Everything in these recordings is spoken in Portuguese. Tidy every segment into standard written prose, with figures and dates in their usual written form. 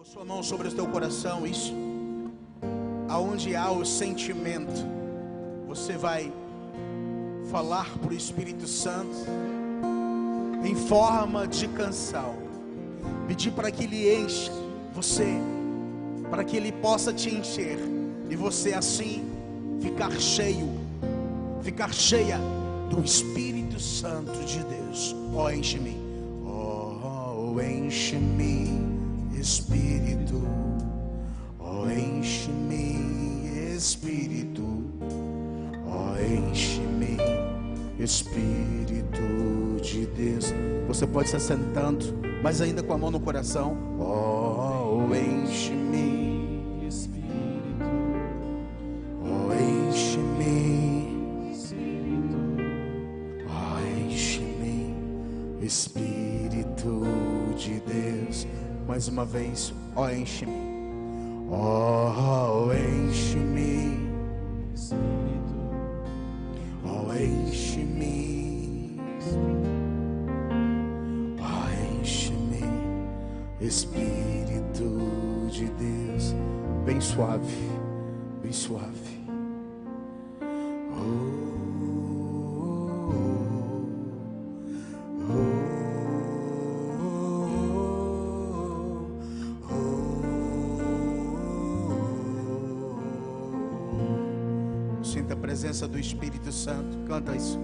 Sua mão sobre o teu coração, isso. Aonde há o sentimento, você vai falar para o Espírito Santo em forma de canção, pedir para que Ele encha você, para que Ele possa te encher, e você assim ficar cheio, ficar cheia do Espírito Santo de Deus. Oh, enche-me, oh, enche-me, Espírito, oh, enche-me, Espírito, oh, enche-me, Espírito de Deus. Você pode estar sentando, mas ainda com a mão no coração. Oh, enche-me, Espírito, oh, enche-me, Espírito, oh, enche-me, Espírito de Deus. Mais uma vez, ó, enche-me, ó, enche-me, Espírito, ó, enche-me, ó, enche-me, Espírito de Deus. Bem suave, bem suave. Sinta a presença do Espírito Santo. Canta isso.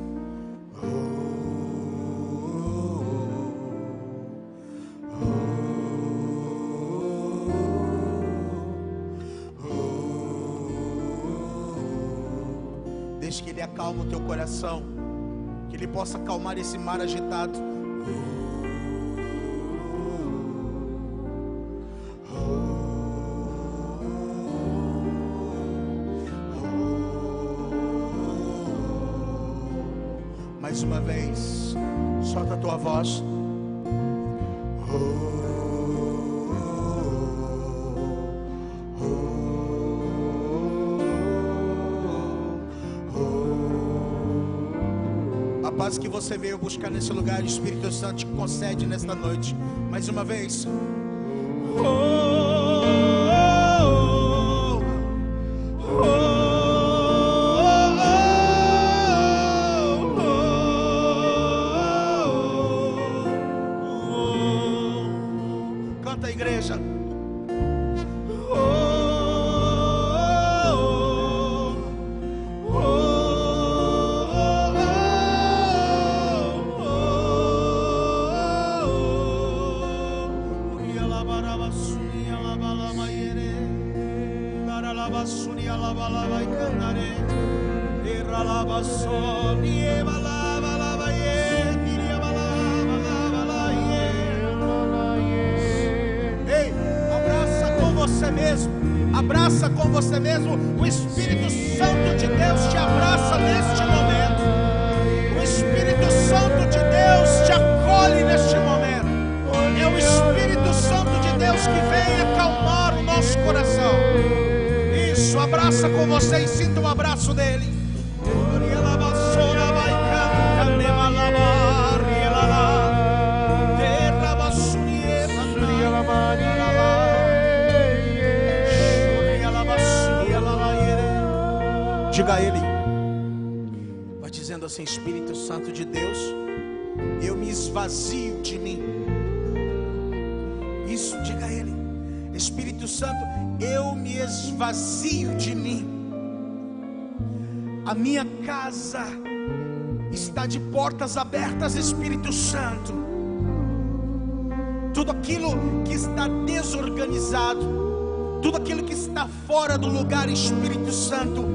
Deixe que Ele acalme o teu coração, que Ele possa acalmar esse mar agitado. Mais uma vez, solta a tua voz. A paz que você veio buscar nesse lugar, o Espírito Santo te concede nesta noite. Mais uma vez. Canta a igreja. Ei, abraça com você mesmo. Abraça com você mesmo. O Espírito Santo de Deus te abraça neste momento. O Espírito Santo de Deus te acolhe neste momento. É o Espírito Santo de Deus que vem acalmar o nosso coração. Isso, abraça com você e sinta o abraço dele. Diga a Ele, vai dizendo assim: Espírito Santo de Deus, eu me esvazio de mim. Isso, diga a Ele: Espírito Santo, eu me esvazio de mim. A minha casa está de portas abertas, Espírito Santo. Tudo aquilo que está desorganizado, tudo aquilo que está fora do lugar, Espírito Santo,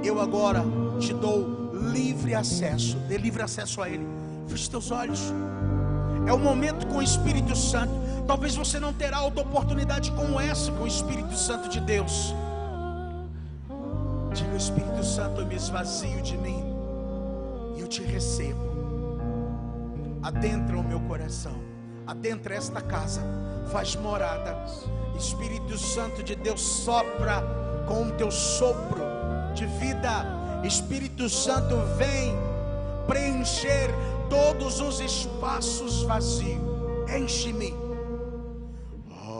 eu agora te dou livre acesso. Dê livre acesso a Ele. Feche teus olhos. É o momento com o Espírito Santo. Talvez você não terá outra oportunidade como essa com o Espírito Santo de Deus. Diga: Espírito Santo, eu me esvazio de mim e eu te recebo. Adentra o meu coração, adentra esta casa, faz morada. Espírito Santo de Deus, sopra com o teu sopro de vida. Espírito Santo, vem preencher todos os espaços vazios. Enche-me. Oh,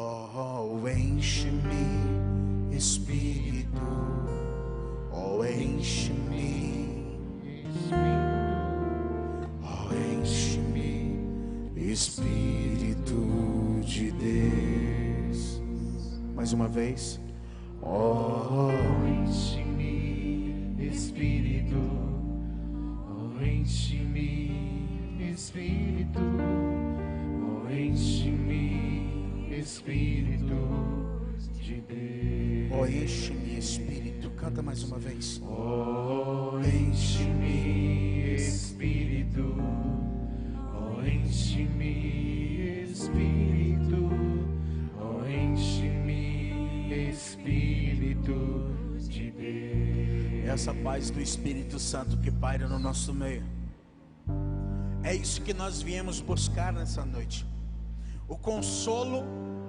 enche-me, Espírito, oh, enche-me, oh, enche-me, Espírito de Deus. Mais uma vez. Oh, enche-me, Espírito, oh, enche-me, Espírito, oh, enche-me, Espírito de Deus. Oh, enche-me, Espírito. Canta mais uma vez. Oh, enche-me, Espírito, oh, enche-me, Espírito, oh, enche-me, Espírito de Deus. Essa paz do Espírito Santo que paira no nosso meio, é isso que nós viemos buscar nessa noite. O consolo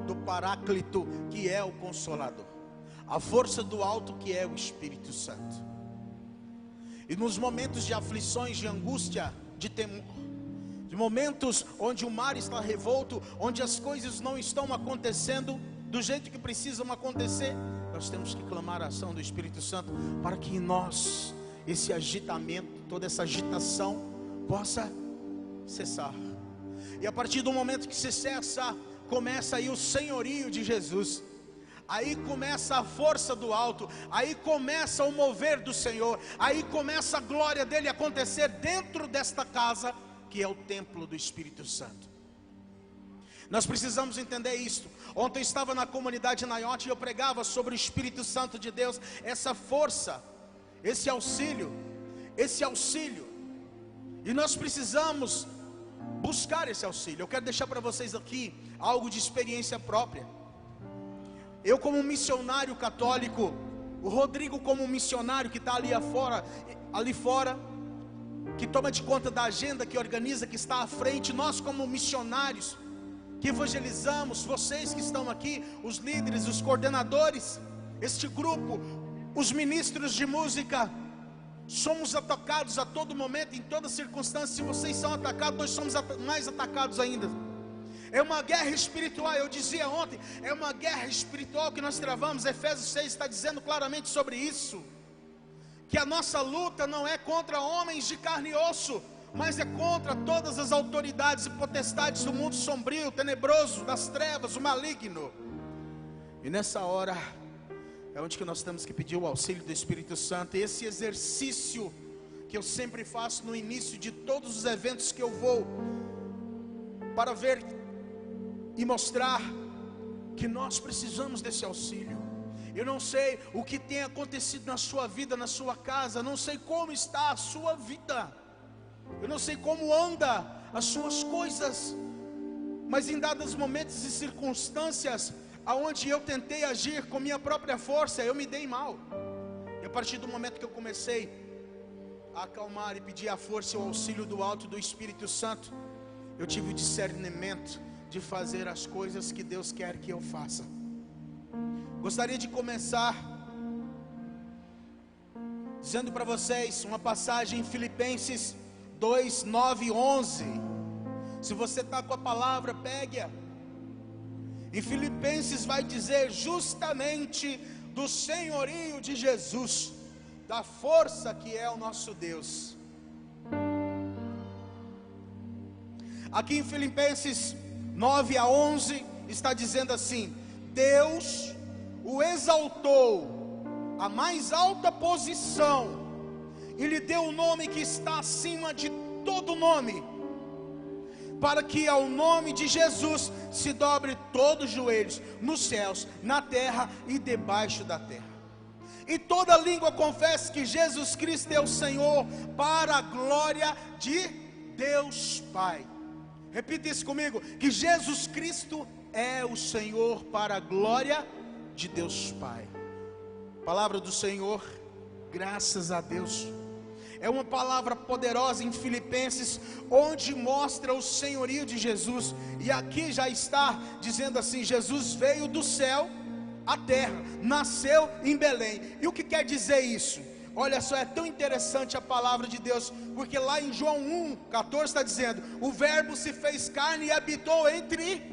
do Paráclito, que é o Consolador, a força do alto, que é o Espírito Santo. E nos momentos de aflições, de angústia, de temor, de momentos onde o mar está revolto, onde as coisas não estão acontecendo do jeito que precisam acontecer, nós temos que clamar a ação do Espírito Santo, para que em nós, esse agitamento, toda essa agitação possa cessar. E a partir do momento que se cessa, começa aí o senhorio de Jesus. Aí começa a força do alto, aí começa o mover do Senhor, aí começa a glória dele acontecer dentro desta casa, que é o templo do Espírito Santo. Nós precisamos entender isto. Ontem eu estava na comunidade Naiote e eu pregava sobre o Espírito Santo de Deus, essa força, esse auxílio, e nós precisamos buscar esse auxílio. Eu quero deixar para vocês aqui algo de experiência própria. Eu, como missionário católico, o Rodrigo, como missionário que está ali fora, que toma de conta da agenda, que organiza, que está à frente, nós como missionários que evangelizamos, vocês que estão aqui, os líderes, os coordenadores, este grupo, os ministros de música, somos atacados a todo momento, em toda circunstância. Se vocês são atacados, nós somos mais atacados ainda. É uma guerra espiritual, eu dizia ontem, é uma guerra espiritual que nós travamos. Efésios 6 está dizendo claramente sobre isso, que a nossa luta não é contra homens de carne e osso, mas é contra todas as autoridades e potestades do mundo sombrio, tenebroso, das trevas, o maligno. E nessa hora é onde que nós temos que pedir o auxílio do Espírito Santo. E esse exercício que eu sempre faço no início de todos os eventos que eu vou, para ver e mostrar que nós precisamos desse auxílio. Eu não sei o que tem acontecido na sua vida, na sua casa, não sei como está a sua vida, eu não sei como anda as suas coisas, mas em dados momentos e circunstâncias, aonde eu tentei agir com minha própria força, eu me dei mal. E a partir do momento que eu comecei a acalmar e pedir a força e o auxílio do alto do Espírito Santo, eu tive o discernimento de fazer as coisas que Deus quer que eu faça. Gostaria de começar dizendo para vocês uma passagem em Filipenses 2, 9 e 11. Se você está com a palavra, pegue-a. Em Filipenses vai dizer justamente do senhorio de Jesus, da força que é o nosso Deus. Aqui em Filipenses 9 a 11 está dizendo assim: Deus o exaltou à mais alta posição e lhe deu o nome que está acima de todo nome, para que ao nome de Jesus se dobre todos os joelhos, nos céus, na terra e debaixo da terra, e toda língua confesse que Jesus Cristo é o Senhor, para a glória de Deus Pai. Repita isso comigo: que Jesus Cristo é o Senhor, para a glória de Deus Pai. Palavra do Senhor, graças a Deus. É uma palavra poderosa em Filipenses, onde mostra o senhorio de Jesus. E aqui já está dizendo assim: Jesus veio do céu à terra, nasceu em Belém. E o que quer dizer isso? Olha só, é tão interessante a palavra de Deus, porque lá em João 1,14 está dizendo: o verbo se fez carne e habitou entre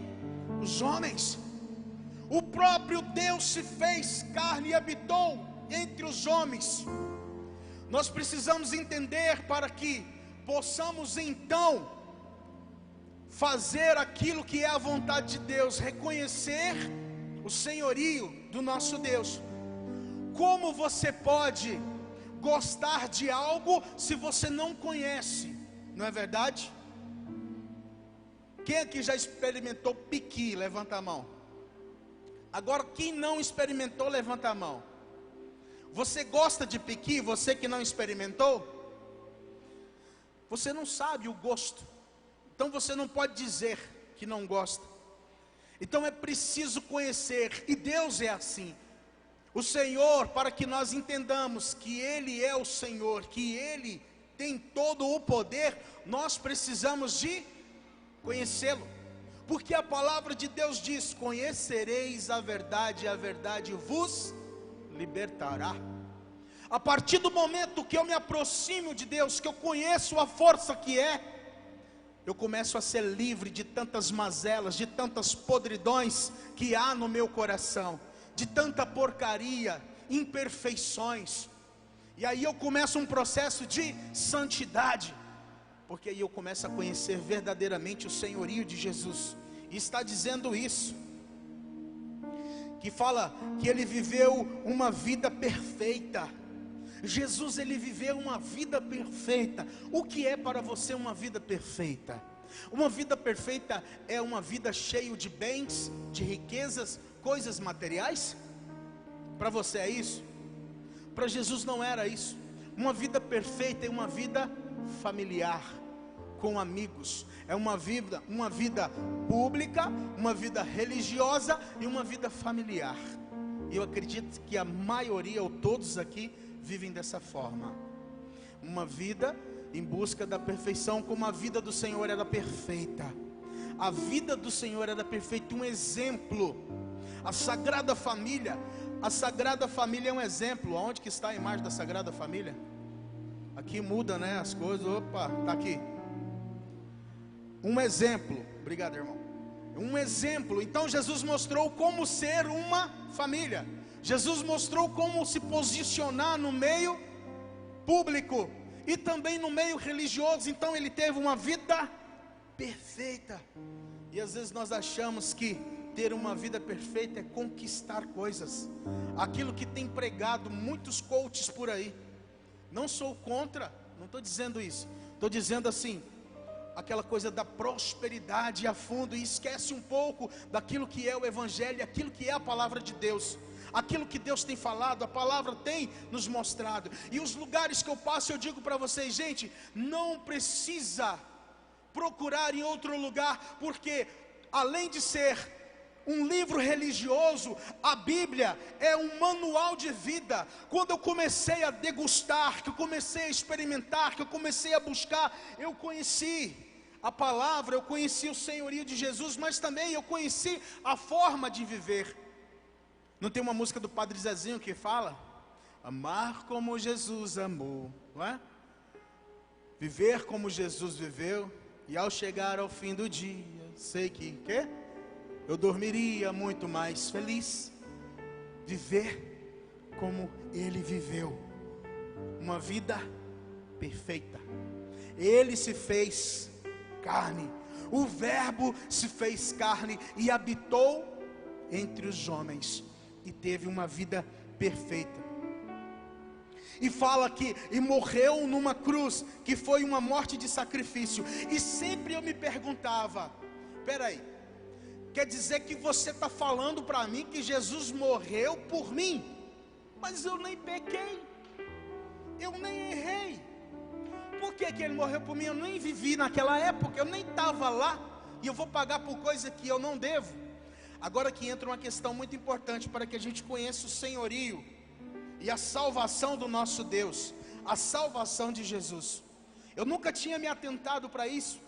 os homens. o próprio Deus se fez carne e habitou entre os homens. Nós precisamos entender para que possamos então fazer aquilo que é a vontade de Deus, reconhecer o senhorio do nosso Deus. Como você pode gostar de algo se você não conhece? Não é verdade? Quem aqui já experimentou piqui? Levanta a mão. Agora, quem não experimentou, levanta a mão. Você gosta de piqui? Você que não experimentou? Você não sabe o gosto. Então você não pode dizer que não gosta. Então é preciso conhecer. E Deus é assim. O Senhor, para que nós entendamos que Ele é o Senhor, que Ele tem todo o poder, nós precisamos de conhecê-lo. Porque a palavra de Deus diz: conhecereis a verdade, e a verdade vos libertará. A partir do momento que eu me aproximo de Deus, que eu conheço a força que é, eu começo a ser livre de tantas mazelas, de tantas podridões que há no meu coração, de tanta porcaria, imperfeições. E aí eu começo um processo de santidade, porque aí eu começo a conhecer verdadeiramente o senhorio de Jesus. E está dizendo isso, que fala que Ele viveu uma vida perfeita. Jesus, Ele viveu uma vida perfeita. O que é para você uma vida perfeita? Uma vida perfeita é uma vida cheia de bens, de riquezas, coisas materiais? Para você é isso? Para Jesus não era isso. Uma vida perfeita é uma vida familiar, com amigos. É uma vida pública, uma vida religiosa e uma vida familiar. E eu acredito que a maioria ou todos aqui vivem dessa forma. Uma vida em busca da perfeição, como a vida do Senhor era perfeita. A vida do Senhor era perfeita, um exemplo. A Sagrada Família é um exemplo. Onde que está a imagem da Sagrada Família? Aqui muda, né, as coisas. Opa, está aqui. Um exemplo. Obrigado, irmão. Um exemplo. Então Jesus mostrou como ser uma família. Jesus mostrou como se posicionar no meio público e também no meio religioso. Então Ele teve uma vida perfeita. E às vezes nós achamos que ter uma vida perfeita é conquistar coisas. Aquilo que tem pregado muitos coaches por aí. Não sou contra, não estou dizendo isso. Estou dizendo assim, aquela coisa da prosperidade a fundo, e esquece um pouco daquilo que é o Evangelho, aquilo que é a palavra de Deus. Aquilo que Deus tem falado, a palavra tem nos mostrado. E os lugares que eu passo, eu digo para vocês, gente, não precisa procurar em outro lugar, porque além de ser um livro religioso, a Bíblia é um manual de vida. Quando eu comecei a degustar, que eu comecei a experimentar, que eu comecei a buscar, eu conheci a palavra, eu conheci o senhorio de Jesus, mas também eu conheci a forma de viver. Não tem uma música do Padre Zezinho que fala: amar como Jesus amou, não é? Viver como Jesus viveu, e ao chegar ao fim do dia, sei que eu dormiria muito mais feliz. Viver como Ele viveu, uma vida perfeita. Ele se fez carne, o Verbo se fez carne e habitou entre os homens, e teve uma vida perfeita. E fala que e morreu numa cruz, que foi uma morte de sacrifício. E sempre eu me perguntava: peraí, quer dizer que você está falando para mim que Jesus morreu por mim? Mas eu nem pequei, eu nem errei. Por que Ele morreu por mim? Eu nem vivi naquela época, eu nem estava lá, e eu vou pagar por coisa que eu não devo. Agora que entra uma questão muito importante para que a gente conheça o senhorio e a salvação do nosso Deus, a salvação de Jesus. Eu nunca tinha me atentado para isso.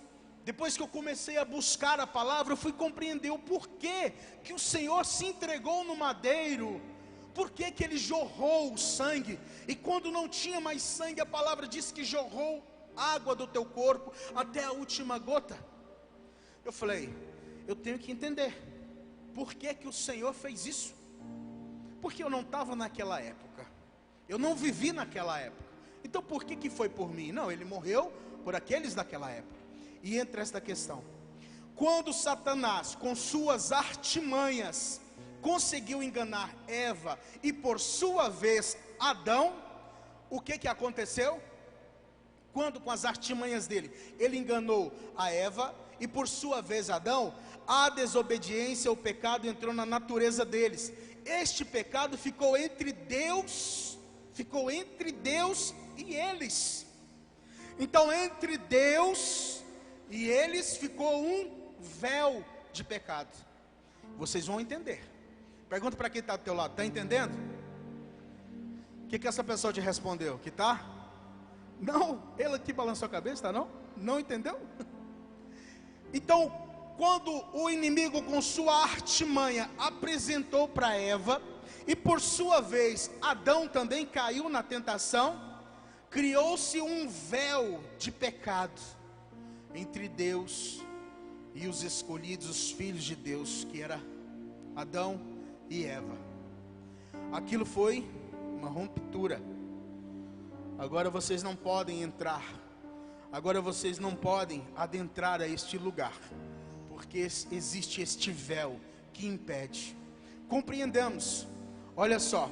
Depois que eu comecei a buscar a palavra, eu fui compreender o porquê que o Senhor se entregou no madeiro. Por que que Ele jorrou o sangue? E quando não tinha mais sangue, a palavra diz que jorrou água do teu corpo até a última gota. Eu falei, eu tenho que entender. por que que o Senhor fez isso? Porque eu não estava naquela época, eu não vivi naquela época. Então por que que foi por mim? Não, ele morreu por aqueles daquela época. E entra esta questão: quando Satanás, com suas artimanhas, conseguiu enganar Eva e por sua vez Adão, o que que aconteceu? Quando com as artimanhas dele, ele enganou a Eva e por sua vez Adão, a desobediência, o pecado entrou na natureza deles. Este pecado ficou entre Deus e eles. Então entre Deus e eles ficou um véu de pecado. Vocês vão entender. Pergunta para quem está do teu lado: está entendendo? O que essa pessoa te respondeu? Que está? Não, ele aqui balançou a cabeça, tá não? Não entendeu? Então, quando o inimigo com sua artimanha apresentou para Eva, e por sua vez Adão também caiu na tentação, criou-se um véu de pecado entre Deus e os escolhidos, os filhos de Deus, que era Adão e Eva. Aquilo foi uma ruptura. Agora vocês não podem entrar, agora vocês não podem adentrar a este lugar, porque existe este véu que impede. Compreendamos, olha só,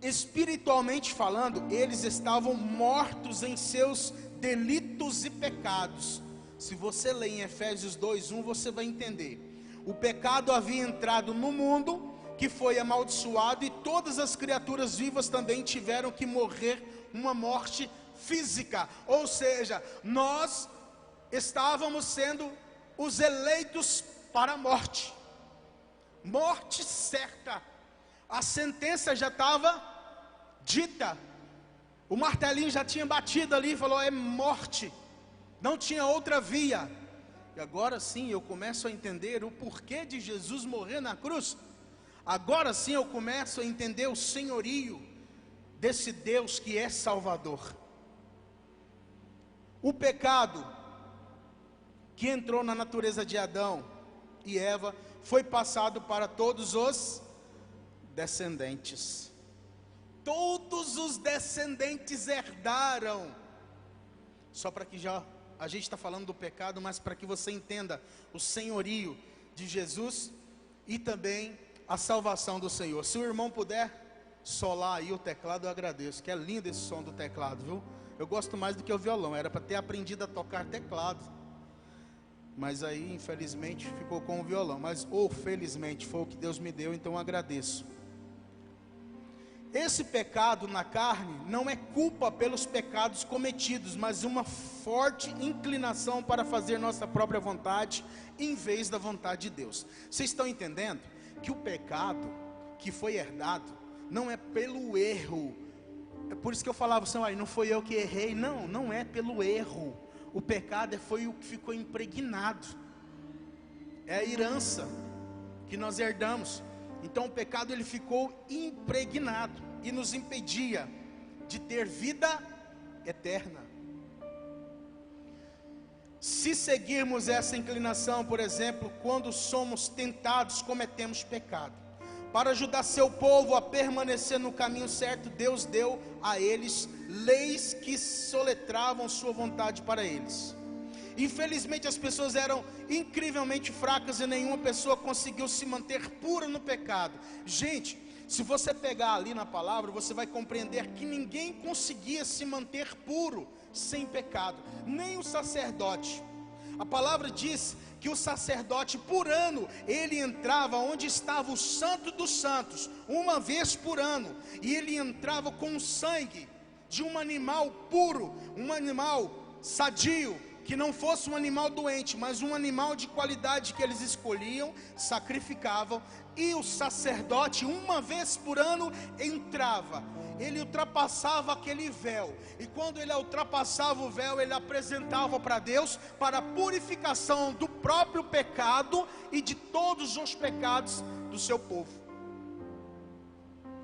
espiritualmente falando, eles estavam mortos em seus delitos e pecados. Se você ler em Efésios 2:1, você vai entender. O pecado havia entrado no mundo, que foi amaldiçoado, e todas as criaturas vivas também tiveram que morrer uma morte física. Ou seja, nós estávamos sendo os eleitos para a morte, morte certa. A sentença já estava dita, o martelinho já tinha batido ali, falou: é morte, não tinha outra via. E agora sim eu começo a entender o porquê de Jesus morrer na cruz. Agora sim eu começo a entender o senhorio desse Deus que é Salvador. O pecado que entrou na natureza de Adão e Eva foi passado para todos os descendentes. Todos os descendentes herdaram. Só para que já a gente está falando do pecado, mas para que você entenda o senhorio de Jesus e também a salvação do Senhor. Se o irmão puder solar aí o teclado, eu agradeço, que é lindo esse som do teclado, viu? Eu gosto mais do que o violão, era para ter aprendido a tocar teclado, mas aí infelizmente ficou com o violão, mas ou felizmente foi o que Deus me deu, então eu agradeço. Esse pecado na carne não é culpa pelos pecados cometidos, mas uma forte inclinação para fazer nossa própria vontade, em vez da vontade de Deus. Vocês estão entendendo? Que o pecado que foi herdado não é pelo erro. É por isso que eu falava assim: não foi eu que errei. Não, não é pelo erro. O pecado foi o que ficou impregnado. É a herança que nós herdamos. Então o pecado ele ficou impregnado e nos impedia de ter vida eterna. Se seguirmos essa inclinação, por exemplo, quando somos tentados, cometemos pecado. Para ajudar seu povo a permanecer no caminho certo, Deus deu a eles leis que soletravam sua vontade para eles. Infelizmente as pessoas eram incrivelmente fracas e nenhuma pessoa conseguiu se manter pura no pecado. Gente, se você pegar ali na palavra, você vai compreender que ninguém conseguia se manter puro sem pecado, nem o sacerdote. A palavra diz que o sacerdote por ano, ele entrava onde estava o santo dos santos, uma vez por ano, e ele entrava com o sangue de um animal puro, um animal sadio, que não fosse um animal doente, mas um animal de qualidade que eles escolhiam, sacrificavam, e o sacerdote uma vez por ano entrava, ele ultrapassava aquele véu, e quando ele ultrapassava o véu, ele apresentava para Deus, para a purificação do próprio pecado, e de todos os pecados do seu povo.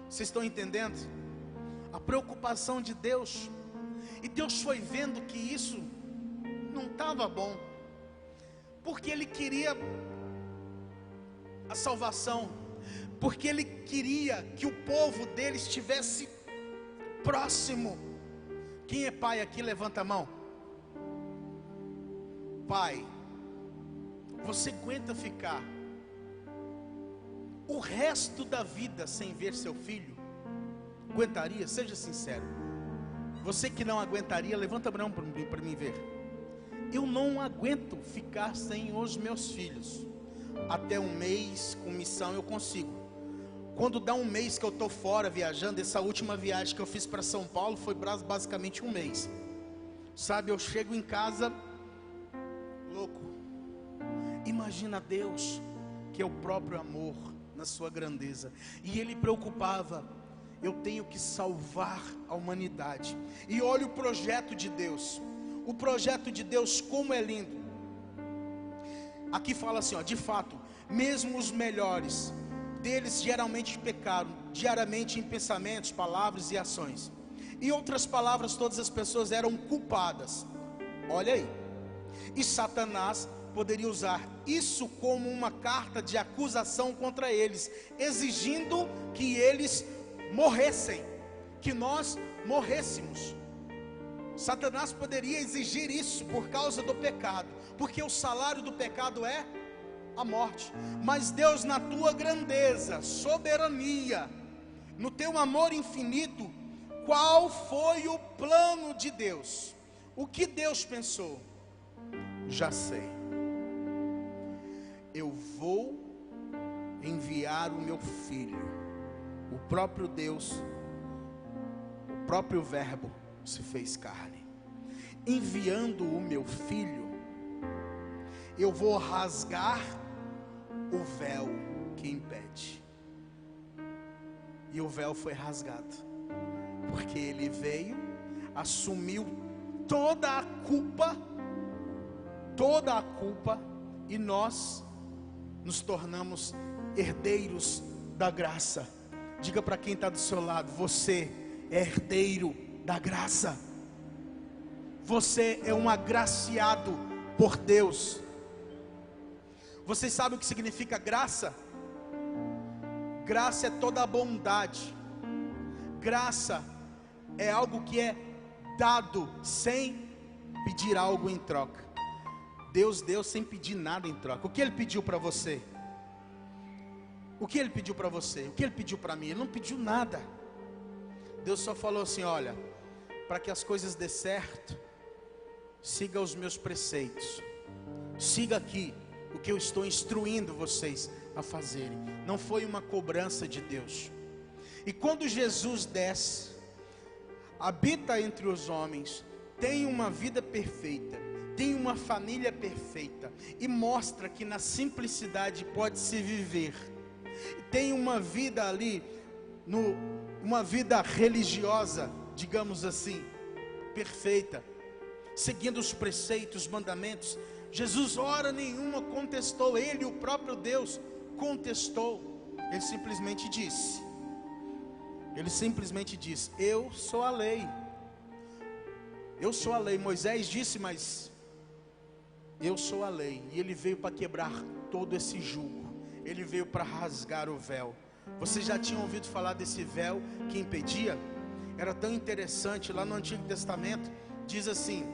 Vocês estão entendendo? A preocupação de Deus, e Deus foi vendo que isso não estava bom, porque Ele queria a salvação, porque Ele queria que o povo dele estivesse próximo. Quem é pai aqui, levanta a mão. Pai, você aguenta ficar o resto da vida sem ver seu filho? Aguentaria? Seja sincero. Você que não aguentaria, levanta a mão para mim ver. Eu não aguento ficar sem os meus filhos. Até um mês com missão eu consigo. Quando dá um mês que eu estou fora viajando, essa última viagem que eu fiz para São Paulo foi basicamente um mês. Sabe, eu chego em casa louco. Imagina Deus, que é o próprio amor na sua grandeza, e Ele preocupava: eu tenho que salvar a humanidade. E olha o projeto de Deus. O projeto de Deus, como é lindo. Aqui fala assim, ó, de fato, mesmo os melhores deles geralmente pecaram, diariamente em pensamentos, palavras e ações. Em outras palavras, todas as pessoas eram culpadas. Olha aí. E Satanás poderia usar isso como uma carta de acusação contra eles, exigindo que eles morressem, que nós morrêssemos. Satanás poderia exigir isso por causa do pecado, porque o salário do pecado é a morte. Mas Deus, na tua grandeza, soberania, no teu amor infinito, qual foi o plano de Deus? O que Deus pensou? Já sei. Eu vou enviar o meu filho. O próprio Deus, o próprio Verbo se fez carne. Enviando o meu filho, eu vou rasgar o véu que impede. E o véu foi rasgado, porque ele veio, assumiu toda a culpa, e nós nos tornamos herdeiros da graça. Diga para quem está do seu lado: você é herdeiro da graça. Você é um agraciado por Deus. Vocês sabem o que significa graça? Graça é toda a bondade. Graça é algo que é dado sem pedir algo em troca. Deus deu sem pedir nada em troca. O que Ele pediu para você? O que Ele pediu para você? O que Ele pediu para mim? Ele não pediu nada. Deus só falou assim: olha, para que as coisas dê certo, siga os meus preceitos. Siga aqui o que eu estou instruindo vocês a fazerem. Não foi uma cobrança de Deus. E quando Jesus desce, habita entre os homens, tem uma vida perfeita, tem uma família perfeita, e mostra que na simplicidade pode se viver. Tem uma vida ali, uma vida religiosa, digamos assim, perfeita, seguindo os preceitos, os mandamentos. Jesus, hora nenhuma, contestou. Ele, o próprio Deus, contestou. Ele simplesmente disse: eu sou a lei. Eu sou a lei. Moisés disse, mas eu sou a lei. E ele veio para quebrar todo esse jugo. Ele veio para rasgar o véu. Vocês já tinham ouvido falar desse véu que impedia? Era tão interessante. Lá no Antigo Testamento diz assim: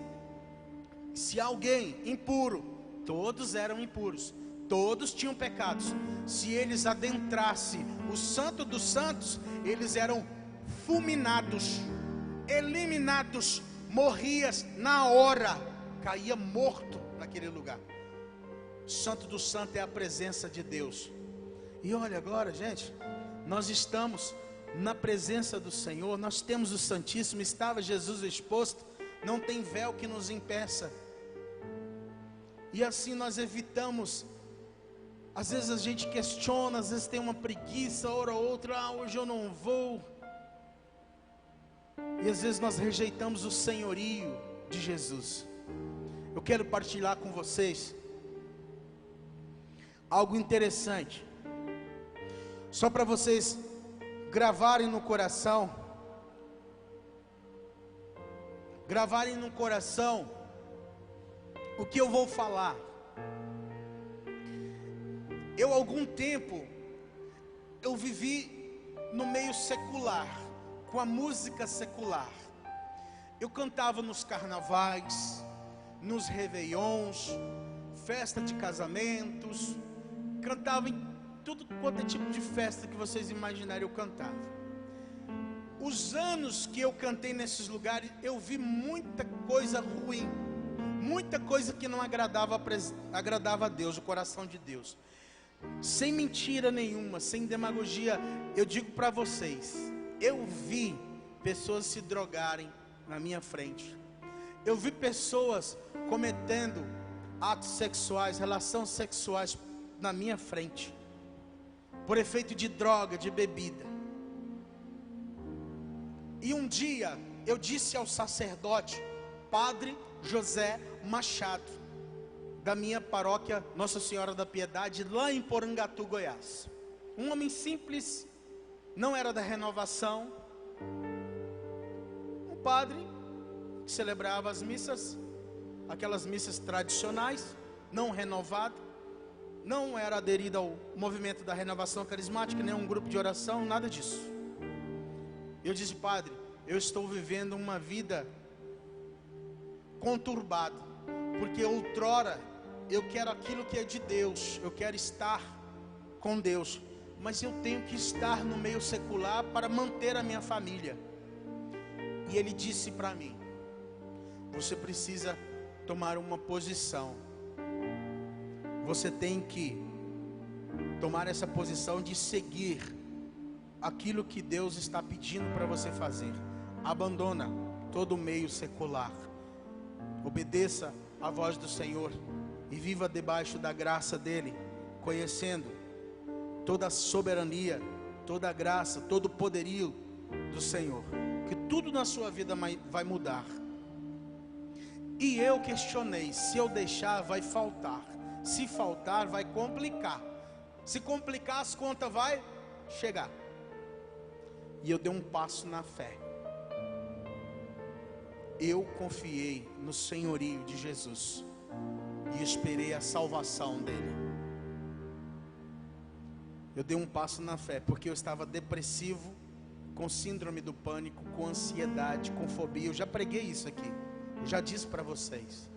se alguém impuro, todos eram impuros, todos tinham pecados, se eles adentrassem o santo dos santos, eles eram fulminados, eliminados, morrias na hora, caía morto naquele lugar. Santo do santo é a presença de Deus. E olha agora, gente, nós estamos na presença do Senhor, nós temos o Santíssimo, estava Jesus exposto, não tem véu que nos impeça. E assim nós evitamos. Às vezes a gente questiona, às vezes tem uma preguiça, hora ou outra, hoje eu não vou. E às vezes nós rejeitamos o senhorio de Jesus. Eu quero partilhar com vocês algo interessante, só para vocês gravarem no coração, o que eu vou falar. Eu, algum tempo, eu vivi no meio secular, com a música secular. Eu cantava nos carnavais, nos réveillons, festa de casamentos, cantava em tudo quanto é tipo de festa que vocês imaginarem, eu cantava. Os anos que eu cantei nesses lugares, eu vi muita coisa ruim, muita coisa que não agradava a Deus, o coração de Deus. Sem mentira nenhuma, sem demagogia, eu digo para vocês, eu vi pessoas se drogarem na minha frente. Eu vi pessoas cometendo atos sexuais, relações sexuais na minha frente, por efeito de droga, de bebida. E um dia eu disse ao sacerdote, Padre José Machado, da minha paróquia Nossa Senhora da Piedade, lá em Porangatu, Goiás. Um homem simples, não era da renovação, um padre que celebrava as missas, aquelas missas tradicionais, não renovado, não era aderido ao movimento da renovação carismática, nem a um grupo de oração, nada disso. Eu disse, padre, eu estou vivendo uma vida conturbada, porque outrora eu quero aquilo que é de Deus, eu quero estar com Deus, mas eu tenho que estar no meio secular para manter a minha família. E ele disse para mim, você precisa tomar uma posição, você tem que tomar essa posição de seguir aquilo que Deus está pedindo para você fazer. Abandona todo o meio secular, obedeça a voz do Senhor e viva debaixo da graça dele, conhecendo toda a soberania, toda a graça, todo o poderio do Senhor, que tudo na sua vida vai mudar. E eu questionei, se eu deixar vai faltar, se faltar vai complicar, se complicar as contas vai chegar. E eu dei um passo na fé. Eu confiei no senhorio de Jesus e esperei a salvação dele. Eu dei um passo na fé, porque eu estava depressivo, com síndrome do pânico, com ansiedade, com fobia. Eu já preguei isso aqui, eu já disse para vocês.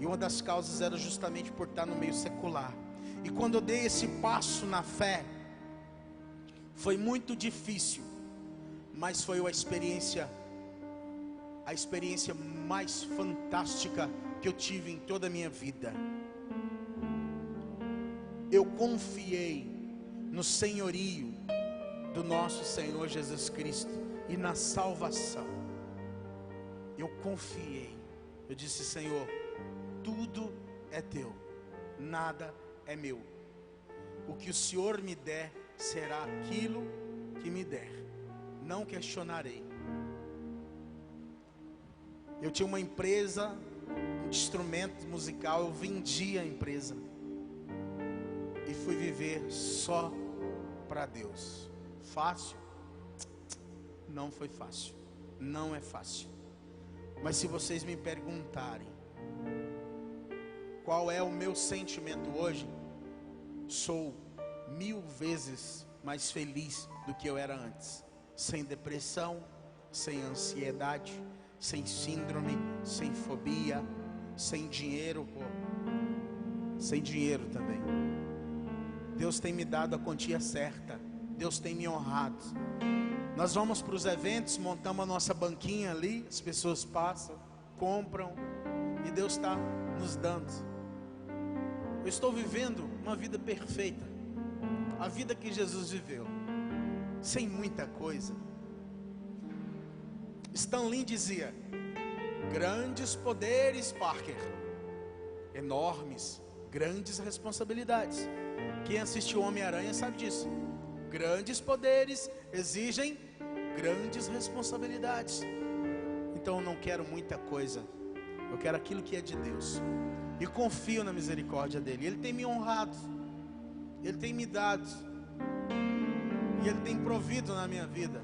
E uma das causas era justamente por estar no meio secular. E quando eu dei esse passo na fé, foi muito difícil, mas foi a experiência mais fantástica que eu tive em toda a minha vida. Eu confiei no senhorio do nosso Senhor Jesus Cristo e na salvação. Eu confiei. Eu disse, Senhor, tudo é teu, nada é meu. O que o Senhor me der será aquilo que me der, não questionarei. Eu tinha uma empresa de instrumento musical, eu vendia a empresa e fui viver só para Deus. Fácil? Não foi fácil, não é fácil. Mas se vocês me perguntarem qual é o meu sentimento hoje, sou 1000 vezes mais feliz do que eu era antes. Sem depressão, sem ansiedade, sem síndrome, sem fobia, sem dinheiro, sem dinheiro também. Deus tem me dado a quantia certa, Deus tem me honrado. Nós vamos para os eventos, montamos a nossa banquinha ali, as pessoas passam, compram, e Deus está nos dando. Eu estou vivendo uma vida perfeita, a vida que Jesus viveu, sem muita coisa. Stan Lee dizia, grandes poderes, Parker, enormes, grandes responsabilidades. Quem assistiu Homem-Aranha sabe disso. Grandes poderes exigem grandes responsabilidades. Então eu não quero muita coisa, eu quero aquilo que é de Deus, e confio na misericórdia dele. Ele tem me honrado, ele tem me dado, e ele tem provido na minha vida.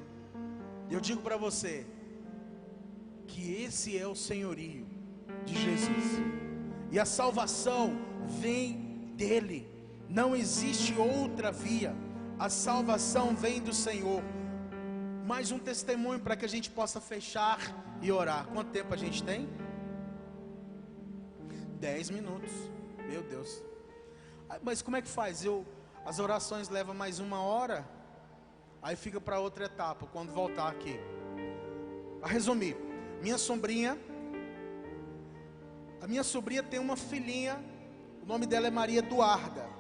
E eu digo para você que esse é o senhorio de Jesus, e a salvação vem dele, Não existe outra via. A salvação vem do Senhor. Mais um testemunho para que a gente possa fechar e orar. Quanto tempo a gente tem? 10 minutos. Meu Deus. Mas como é que faz? As orações levam mais 1 hora. Aí fica para outra etapa, quando voltar aqui. A resumir, a minha sobrinha tem uma filhinha. O nome dela é Maria Eduarda.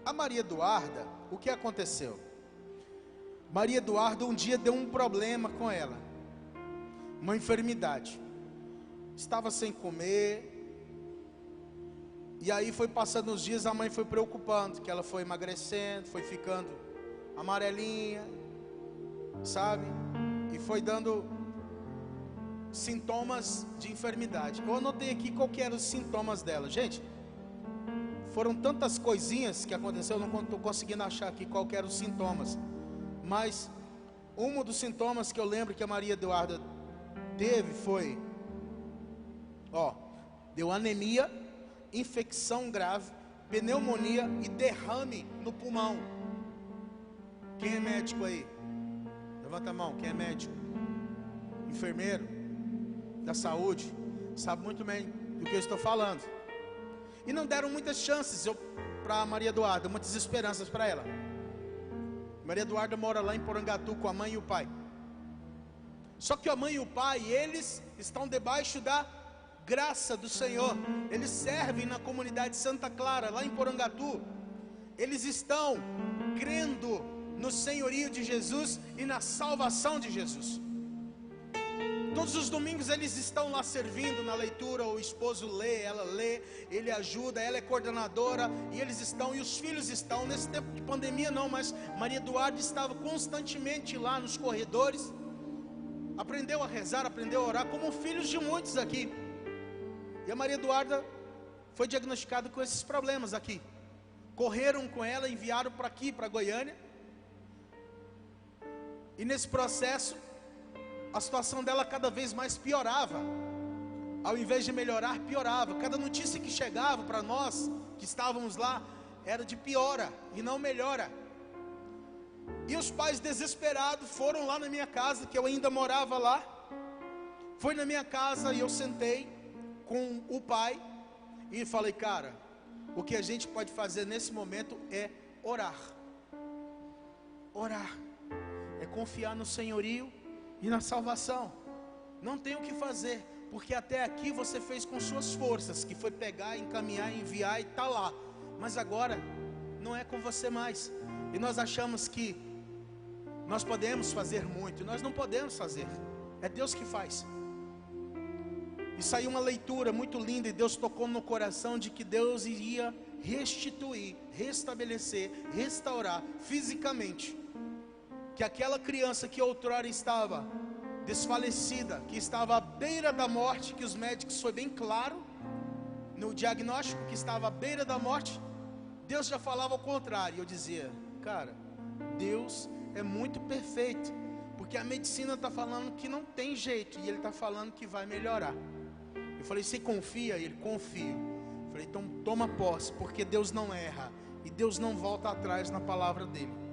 A Maria Eduarda, o que aconteceu? Maria Eduarda um dia deu um problema com ela, uma enfermidade. Estava sem comer. E aí foi passando os dias, a mãe foi preocupando, que ela foi emagrecendo, foi ficando amarelinha, sabe? E foi dando sintomas de enfermidade. Eu anotei aqui qual que eram os sintomas dela. Gente, foram tantas coisinhas que aconteceu, eu não estou conseguindo achar aqui qual que eram os sintomas. Mas um dos sintomas que eu lembro que a Maria Eduarda teve foi, deu anemia, infecção grave, pneumonia e derrame no pulmão. Quem é médico aí? Levanta a mão, quem é médico? Enfermeiro da saúde, sabe muito bem do que eu estou falando. E não deram muitas chances para Maria Eduarda, muitas esperanças para ela. Maria Eduarda mora lá em Porangatu com a mãe e o pai. Só que a mãe e o pai, eles estão debaixo da graça do Senhor. Eles servem na comunidade Santa Clara, lá em Porangatu. Eles estão crendo no senhorio de Jesus e na salvação de Jesus. Todos os domingos eles estão lá servindo na leitura. O esposo lê, ela lê, ele ajuda, ela é coordenadora. E eles estão, e os filhos estão. Nesse tempo de pandemia não, mas Maria Eduarda estava constantemente lá nos corredores. Aprendeu a rezar, aprendeu a orar, como filhos de muitos aqui. E a Maria Eduarda foi diagnosticada com esses problemas aqui. Correram com ela, enviaram para aqui, para Goiânia. E nesse processo, a situação dela cada vez mais piorava. Ao invés de melhorar, piorava. Cada notícia que chegava para nós, que estávamos lá, era de piora e não melhora. E os pais desesperados foram lá na minha casa, que eu ainda morava lá. Foi na minha casa e eu sentei com o pai e falei: cara, o que a gente pode fazer nesse momento é orar. Orar é confiar no senhorio e na salvação. Não tem o que fazer, porque até aqui você fez com suas forças, que foi pegar, encaminhar, enviar e tá lá. Mas agora não é com você mais. E nós achamos que nós podemos fazer muito. Nós não podemos fazer, é Deus que faz. E saiu uma leitura muito linda, e Deus tocou no coração de que Deus iria restituir, restabelecer, restaurar fisicamente, que aquela criança que outrora estava desfalecida, que estava à beira da morte, que os médicos foi bem claro no diagnóstico, que estava à beira da morte, Deus já falava ao contrário. E eu dizia: cara, Deus é muito perfeito, porque a medicina está falando que não tem jeito, e Ele está falando que vai melhorar. Eu falei: você confia? Ele: confio. Eu falei: então toma posse, porque Deus não erra, e Deus não volta atrás na palavra dEle.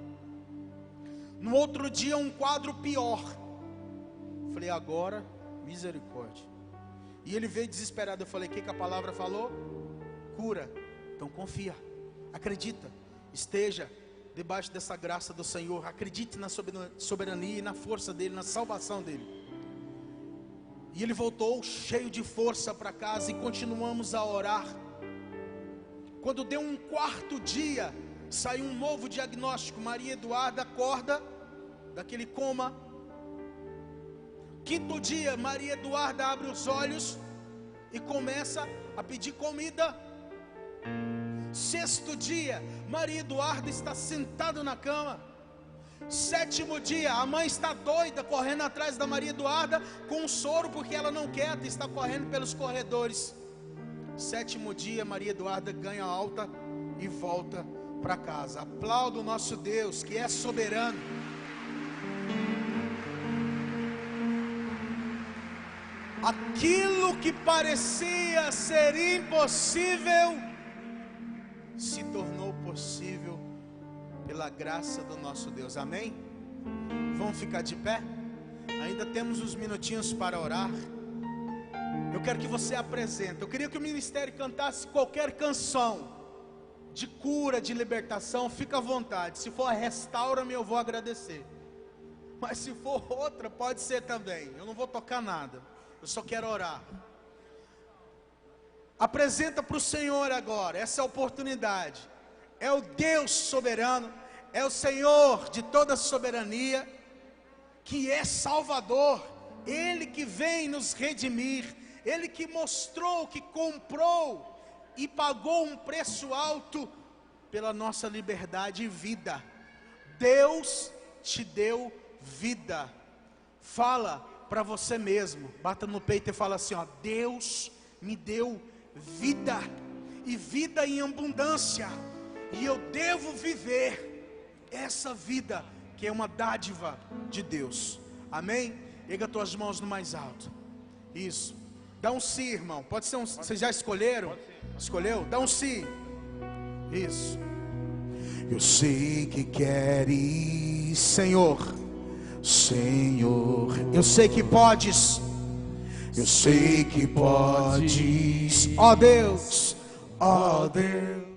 No outro dia, um quadro pior. Eu falei: agora, misericórdia. E ele veio desesperado. Eu falei: o que a palavra falou? Cura. Então confia, acredita, esteja debaixo dessa graça do Senhor, acredite na soberania e na força dEle, na salvação dEle. E ele voltou cheio de força para casa, e continuamos a orar. Quando deu um quarto dia, saiu um novo diagnóstico. Maria Eduarda acorda daquele coma. Quinto dia, Maria Eduarda abre os olhos e começa a pedir comida. Sexto dia, Maria Eduarda está sentada na cama. Sétimo dia, a mãe está doida, correndo atrás da Maria Eduarda com um soro, porque ela não quer, está correndo pelos corredores. Sétimo dia, Maria Eduarda ganha alta e volta para casa. Aplauda o nosso Deus, que é soberano. Aquilo que parecia ser impossível se tornou possível. possível pela graça do nosso Deus. Amém? Vamos ficar de pé? Ainda temos uns minutinhos para orar. Eu quero que você apresente. Eu queria que o ministério cantasse qualquer canção de cura, de libertação. Fica à vontade. Se for restaura-me, eu vou agradecer. Mas se for outra, pode ser também. Eu não vou tocar nada. Eu só quero orar. Apresenta para o Senhor agora. Essa é a oportunidade. É o Deus soberano. É o Senhor de toda soberania, que é Salvador. Ele que vem nos redimir. Ele que mostrou, que comprou e pagou um preço alto pela nossa liberdade e vida. Deus te deu vida. Fala para você mesmo, bata no peito e fala assim, ó: Deus me deu vida, e vida em abundância, e eu devo viver essa vida que é uma dádiva de Deus. Amém? Erga tuas mãos no mais alto. Isso. Dá um sim, irmão. Pode ser um. Vocês já escolheram? Escolheu? Dá um sim. Isso. Eu sei que queres, Senhor. Senhor, eu sei que podes. Eu sei que podes. Ó Deus, ó Deus.